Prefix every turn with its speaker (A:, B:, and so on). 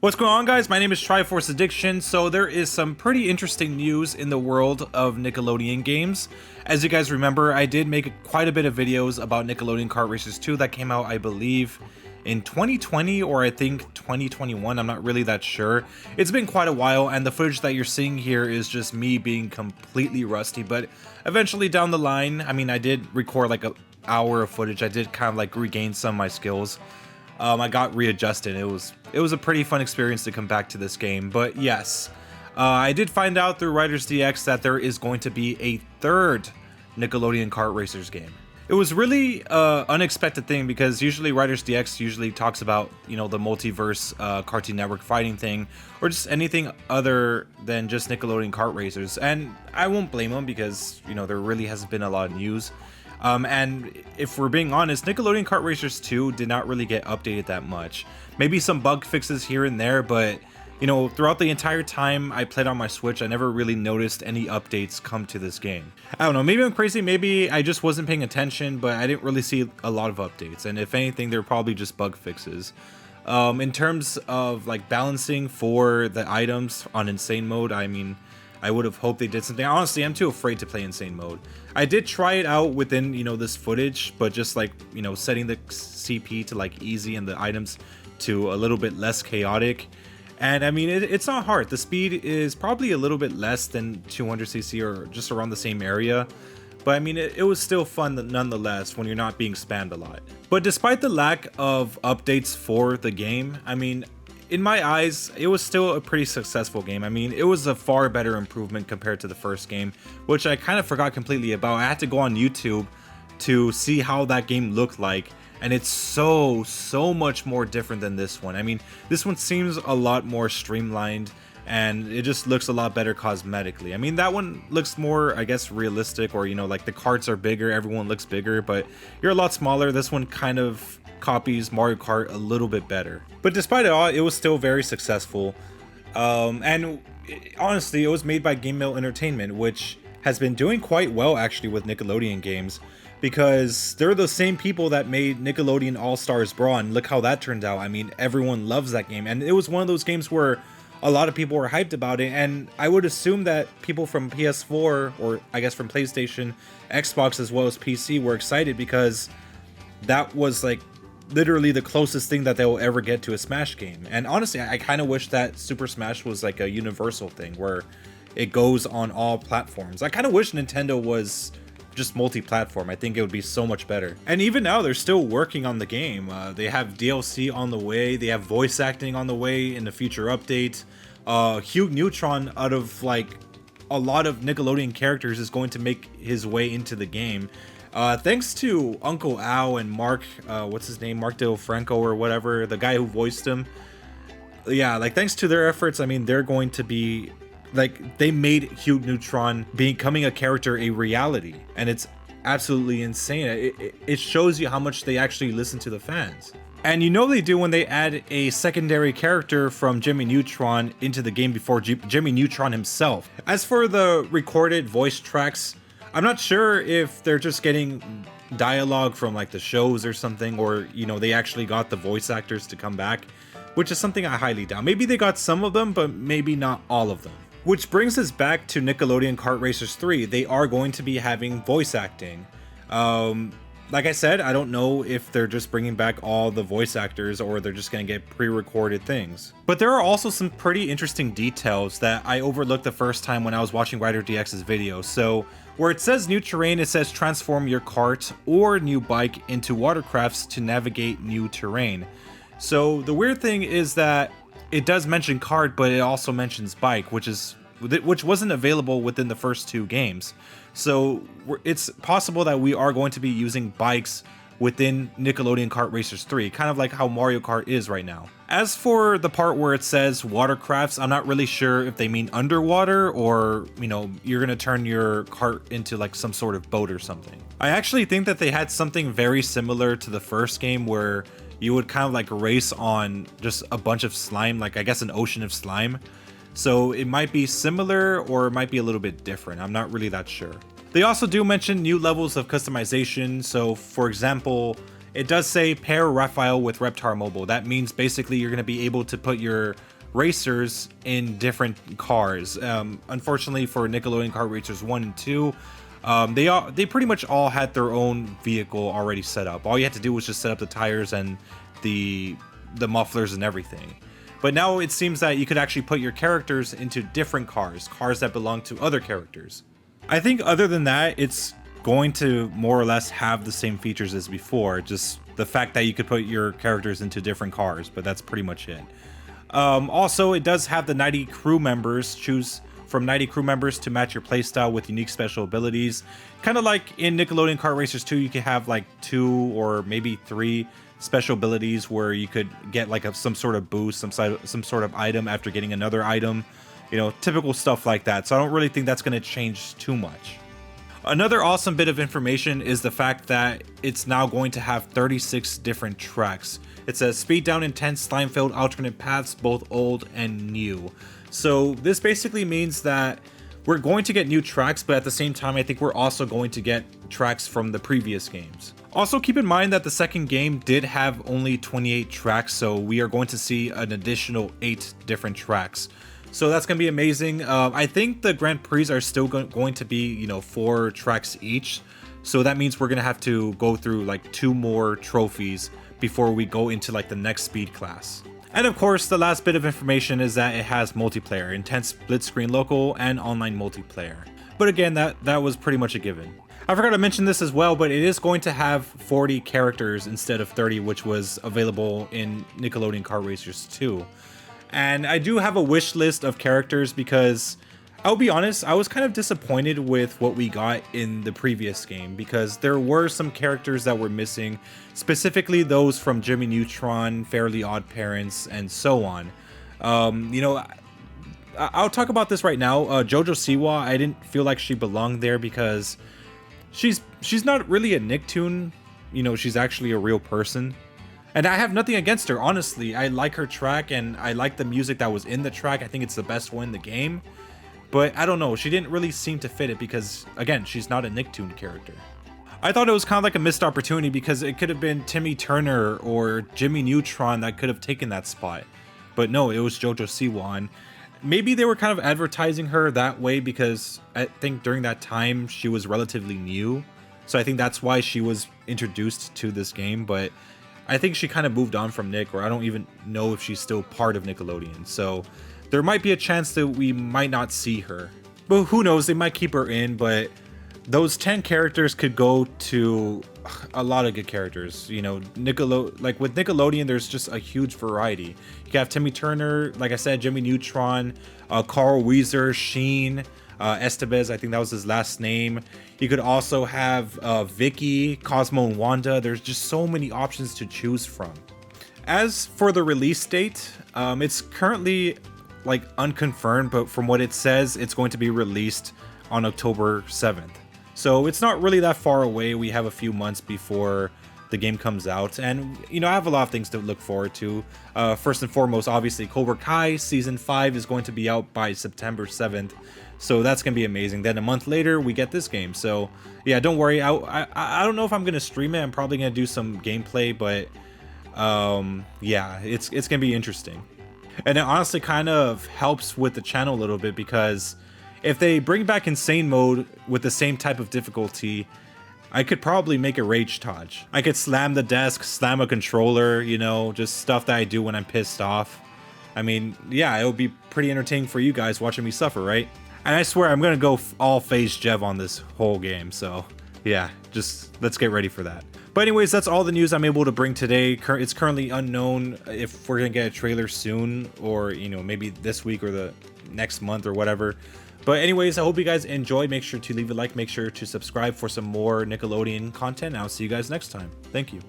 A: What's going on, guys? My name is Triforce Addiction. So there is some pretty interesting news in the world of Nickelodeon games. As you guys remember, I did make quite a bit of videos about Nickelodeon Kart Racers 2 that came out, I believe, in 2020 or I think 2021. I'm not really that sure. It's been quite a while, and the footage that you're seeing here is just me being completely rusty. But eventually down the line, I mean, I did record like an hour of footage. I did kind of like regain some of my skills. I got readjusted. It was a pretty fun experience to come back to this game. But yes, I did find out through Riders DX that there is going to be a third Nickelodeon Kart Racers game. It was really unexpected thing because usually Riders DX usually talks about, you know, the multiverse Cartoon Network fighting thing or just anything other than just Nickelodeon Kart Racers. And I won't blame them because, you know, there really hasn't been a lot of news. And if we're being honest, Nickelodeon Kart Racers 2 did not really get updated that much. Maybe some bug fixes here and there, but you know, throughout the entire time I played on my Switch, I never really noticed any updates come to this game. I don't know, maybe I'm crazy, maybe I just wasn't paying attention, but I didn't really see a lot of updates. And if anything, they're probably just bug fixes. In terms of like balancing for the items on Insane Mode, I mean, I would have hoped they did something. Honestly, I'm too afraid to play Insane Mode. I did try it out within, you know, this footage, but just like, you know, setting the CP to like easy and the items to a little bit less chaotic. And I mean, it's not hard. The speed is probably a little bit less than 200cc or just around the same area. But I mean, it was still fun nonetheless when you're not being spammed a lot. But despite the lack of updates for the game, I mean, in my eyes, it was still a pretty successful game. I mean, it was a far better improvement compared to the first game, which I kind of forgot completely about. I had to go on YouTube to see how that game looked like, and it's so much more different than this one. I mean, this one seems a lot more streamlined, and it just looks a lot better cosmetically. I mean, that one looks more, I guess, realistic, or, you know, like the carts are bigger, everyone looks bigger, but you're a lot smaller. This one kind of copies Mario Kart a little bit better. But despite it all, it was still very successful. Honestly, it was made by Game Mill Entertainment, which has been doing quite well actually with Nickelodeon games, because they're the same people that made Nickelodeon All-Stars Brawl, and look how that turned out. I mean, everyone loves that game, and it was one of those games where a lot of people were hyped about it, and I would assume that people from PS4, or I guess from PlayStation, Xbox, as well as PC were excited because that was like literally the closest thing that they will ever get to a Smash game. And honestly, I kind of wish that Super Smash was like a universal thing where it goes on all platforms. I kind of wish Nintendo was just multi-platform. I think it would be so much better. And even now, they're still working on the game. They have DLC on the way. They have voice acting on the way in the future update. Hugh Neutron, out of like a lot of Nickelodeon characters, is going to make his way into the game. Thanks to Uncle Al and Mark, what's his name? Mark DeFranco or whatever, the guy who voiced him. Yeah, like thanks to their efforts, I mean, they're going to be, like, they made Hugh Neutron becoming a character a reality. And it's absolutely insane. It shows you how much they actually listen to the fans. And you know they do when they add a secondary character from Jimmy Neutron into the game before Jimmy Neutron himself. As for the recorded voice tracks, I'm not sure if they're just getting dialogue from like the shows or something, or, you know, they actually got the voice actors to come back, which is something I highly doubt. Maybe they got some of them, but maybe not all of them. Which brings us back to Nickelodeon Kart Racers 3. They are going to be having voice acting. Like I said, I don't know if they're just bringing back all the voice actors or they're just going to get pre-recorded things. But there are also some pretty interesting details that I overlooked the first time when I was watching Rider DX's video. So where it says new terrain, it says transform your kart or new bike into watercrafts to navigate new terrain. So the weird thing is that it does mention kart, but it also mentions bike, which wasn't available within the first two games. So it's possible that we are going to be using bikes within Nickelodeon Kart Racers 3, kind of like how Mario Kart is right now. As for the part where it says watercrafts, I'm not really sure if they mean underwater or, you know, you're gonna turn your kart into like some sort of boat or something. I actually think that they had something very similar to the first game where you would kind of like race on just a bunch of slime, like I guess an ocean of slime. So it might be similar or it might be a little bit different. I'm not really that sure. They also do mention new levels of customization. So for example, it does say pair Raphael with Reptar Mobile. That means basically you're going to be able to put your racers in different cars. Unfortunately for Nickelodeon Kart Racers 1 and 2, they pretty much all had their own vehicle already set up. All you had to do was just set up the tires and the mufflers and everything. But now it seems that you could actually put your characters into different cars that belong to other characters. I think other than that, it's going to more or less have the same features as before, just the fact that you could put your characters into different cars, but that's pretty much it. Also, it does have the 90 crew members. Choose from 90 crew members to match your playstyle with unique special abilities. Kind of like in Nickelodeon Kart Racers 2, you can have like 2 or maybe 3 special abilities where you could get like some sort of boost, some sort of item after getting another item, you know, typical stuff like that. So I don't really think that's going to change too much. Another awesome bit of information is the fact that it's now going to have 36 different tracks. It says speed down intense slime-filled alternate paths, both old and new. So this basically means that we're going to get new tracks, but at the same time, I think we're also going to get tracks from the previous games. Also, keep in mind that the second game did have only 28 tracks, so we are going to see an additional 8 different tracks. So that's going to be amazing. I think the Grand Prix are still going to be, you know, 4 tracks each. So that means we're going to have to go through like 2 more trophies before we go into like the next speed class. And of course, the last bit of information is that it has multiplayer, intense split screen local and online multiplayer. But again, that was pretty much a given. I forgot to mention this as well, but it is going to have 40 characters instead of 30, which was available in Nickelodeon Kart Racers 2. And I do have a wish list of characters because I'll be honest, I was kind of disappointed with what we got in the previous game because there were some characters that were missing, specifically those from Jimmy Neutron, Fairly Odd Parents, and so on. You know, I'll talk about this right now. JoJo Siwa, I didn't feel like she belonged there because she's not really a Nicktoon. You know, she's actually a real person. And I have nothing against her, honestly. I like her track and I like the music that was in the track. I think it's the best one in the game. But I don't know, she didn't really seem to fit it because, again, she's not a Nicktoon character. I thought it was kind of like a missed opportunity because it could have been Timmy Turner or Jimmy Neutron that could have taken that spot. But no, it was JoJo Siwa. Maybe they were kind of advertising her that way because I think during that time she was relatively new. So I think that's why she was introduced to this game. But I think she kind of moved on from Nick, or I don't even know if she's still part of Nickelodeon. So there might be a chance that we might not see her. But who knows, they might keep her in, but those 10 characters could go to a lot of good characters. You know, like with Nickelodeon, there's just a huge variety. You can have Timmy Turner, like I said, Jimmy Neutron, Carl Weezer, Sheen, Estevez, I think that was his last name. You could also have Vicky, Cosmo, and Wanda. There's just so many options to choose from. As for the release date, it's currently like unconfirmed, but from what it says, it's going to be released on October 7th. So it's not really that far away. We have a few months before the game comes out, and you know, I have a lot of things to look forward to. First and foremost, obviously Cobra Kai season 5 is going to be out by September 7th, so that's gonna be amazing. Then a month later we get this game, so yeah, don't worry. I don't know if I'm gonna stream it. I'm probably gonna do some gameplay, but yeah, it's gonna be interesting. And it honestly kind of helps with the channel a little bit because if they bring back Insane Mode with the same type of difficulty, I could probably make a rage Taj. I could slam the desk, slam a controller, you know, just stuff that I do when I'm pissed off. I mean, yeah, it would be pretty entertaining for you guys watching me suffer, right? And I swear I'm gonna go all phase Jev on this whole game, so yeah, just let's get ready for that. But anyways, that's all the news I'm able to bring today. It's currently unknown if we're gonna get a trailer soon, or you know, maybe this week or the next month or whatever. But anyways, I hope you guys enjoyed. Make sure to leave a like, make sure to subscribe for some more Nickelodeon content. I'll see you guys next time. Thank you.